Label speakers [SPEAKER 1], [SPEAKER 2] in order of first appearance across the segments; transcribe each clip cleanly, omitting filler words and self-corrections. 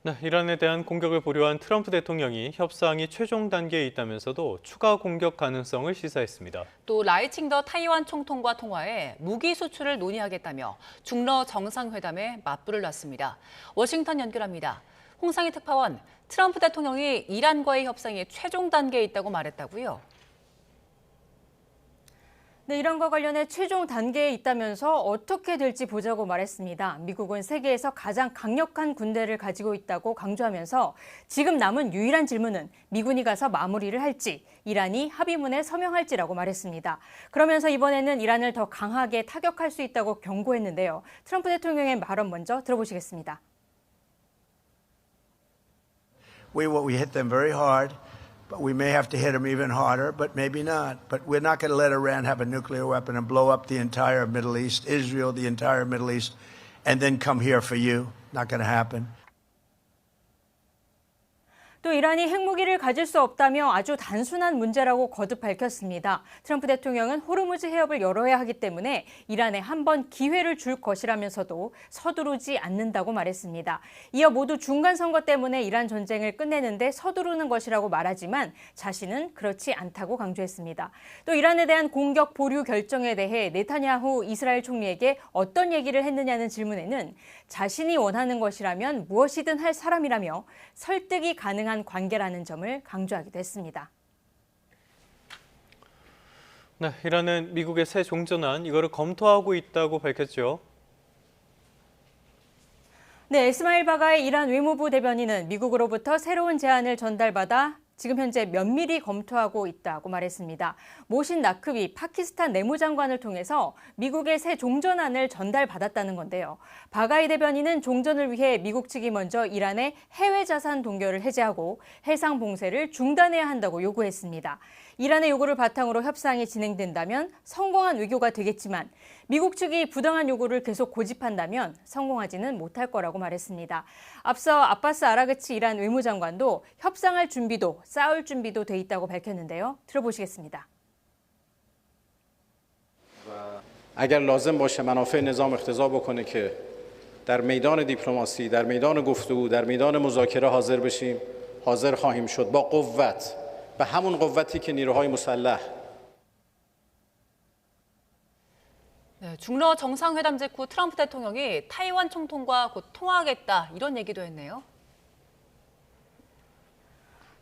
[SPEAKER 1] 네, 이란에 대한 공격을 보류한 트럼프 대통령이 협상이 최종 단계에 있다면서도 추가 공격 가능성을 시사했습니다.
[SPEAKER 2] 또 라이칭더 타이완 총통과 통화해 무기 수출을 논의하겠다며 중러 정상회담에 맞불을 놨습니다. 워싱턴 연결합니다. 홍상희 특파원, 트럼프 대통령이 이란과의 협상이 최종 단계에 있다고 말했다고요?
[SPEAKER 3] 네, 이란과 관련해 최종 단계에 있다면서 어떻게 될지 보자고 말했습니다. 미국은 세계에서 가장 강력한 군대를 가지고 있다고 강조하면서 지금 남은 유일한 질문은 미군이 가서 마무리를 할지, 이란이 합의문에 서명할지라고 말했습니다. 그러면서 이번에는 이란을 더 강하게 타격할 수 있다고 경고했는데요. 트럼프 대통령의 발언 먼저 들어보시겠습니다.
[SPEAKER 4] We hit them very hard. But we may have to hit them even harder, but maybe not. But we're not going to let Iran have a nuclear weapon and blow up the entire Middle East, Israel, the entire Middle East, and then come here for you. Not going to happen.
[SPEAKER 3] 또 이란이 핵무기를 가질 수 없다며 아주 단순한 문제라고 거듭 밝혔습니다. 트럼프 대통령은 호르무즈 해협을 열어야 하기 때문에 이란에 한 번 기회를 줄 것이라면서도 서두르지 않는다고 말했습니다. 이어 모두 중간선거 때문에 이란 전쟁을 끝내는데 서두르는 것이라고 말하지만 자신은 그렇지 않다고 강조했습니다. 또 이란에 대한 공격 보류 결정에 대해 네타냐후 이스라엘 총리에게 어떤 얘기를 했느냐는 질문에는 자신이 원하는 것이라면 무엇이든 할 사람이라며 설득이 가능한 관계라는 점을 강조하기도 했습니다.
[SPEAKER 1] 네, 이란은 미국의 새 종전안 이거를 검토하고 있다고 밝혔죠.
[SPEAKER 3] 네, 에스마일 바가의 이란 외무부 대변인은 미국으로부터 새로운 제안을 전달받아 지금 현재 면밀히 검토하고 있다고 말했습니다. 모신 나크비 파키스탄 내무장관을 통해서 미국의 새 종전안을 전달받았다는 건데요. 바가이 대변인은 종전을 위해 미국 측이 먼저 이란의 해외 자산 동결을 해제하고 해상 봉쇄를 중단해야 한다고 요구했습니다. 이란의 요구를 바탕으로 협상이 진행된다면 성공한 외교가 되겠지만 미국 측이 부당한 요구를 계속 고집한다면 성공하지는 못할 거라고 말했습니다. 앞서 아바스 아라그치 이란 외무장관도 협상할 준비도 싸울 준비도 돼 있다고 밝혔는데요. 들어보시겠습니다.
[SPEAKER 5] اگر لازم باشه منافع نظام اقتضا بکنه که در میدان دیپلماسی، در میدان گفتگو، در میدان مذاکره حاضر بشیم، حاضر خواهیم شد با قوت، به همون قوتی که نیروهای مسلح
[SPEAKER 2] 네, 중러 정상회담 직후 트럼프 대통령이 타이완 총통과 곧 통화하겠다 이런 얘기도 했네요.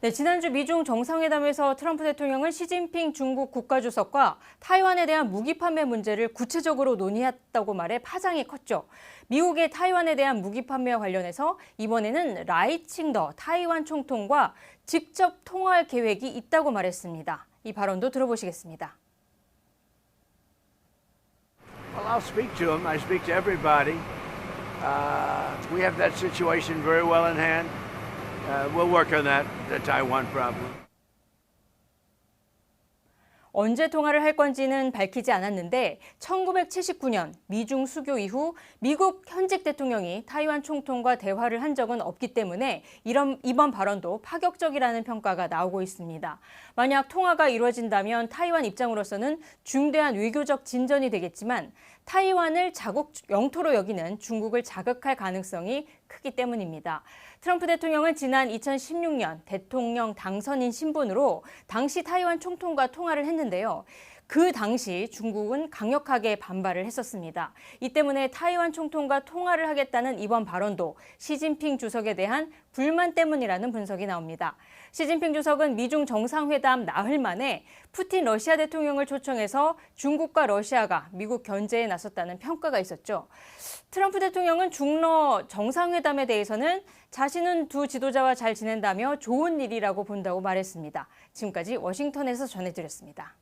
[SPEAKER 3] 네, 지난주 미중 정상회담에서 트럼프 대통령은 시진핑 중국 국가주석과 타이완에 대한 무기 판매 문제를 구체적으로 논의했다고 말해 파장이 컸죠. 미국의 타이완에 대한 무기 판매와 관련해서 이번에는 라이칭더 타이완 총통과 직접 통화할 계획이 있다고 말했습니다. 이 발언도 들어보시겠습니다.
[SPEAKER 4] Well, I'll speak to him. I speak to everybody. We have that situation very well in hand. We'll work on that, the Taiwan problem.
[SPEAKER 3] 언제 통화를 할 건지는 밝히지 않았는데 1979년 미중 수교 이후 미국 현직 대통령이 타이완 총통과 대화를 한 적은 없기 때문에 이번 발언도 파격적이라는 평가가 나오고 있습니다. 만약 통화가 이루어진다면 타이완 입장으로서는 중대한 외교적 진전이 되겠지만 타이완을 자국 영토로 여기는 중국을 자극할 가능성이 크기 때문입니다. 트럼프 대통령은 지난 2016년 대통령 당선인 신분으로 당시 타이완 총통과 통화를 했는데요. 그 당시 중국은 강력하게 반발을 했었습니다. 이 때문에 타이완 총통과 통화를 하겠다는 이번 발언도 시진핑 주석에 대한 불만 때문이라는 분석이 나옵니다. 시진핑 주석은 미중 정상회담 나흘 만에 푸틴 러시아 대통령을 초청해서 중국과 러시아가 미국 견제에 나섰다는 평가가 있었죠. 트럼프 대통령은 중러 정상회담에 대해서는 자신은 두 지도자와 잘 지낸다며 좋은 일이라고 본다고 말했습니다. 지금까지 워싱턴에서 전해드렸습니다.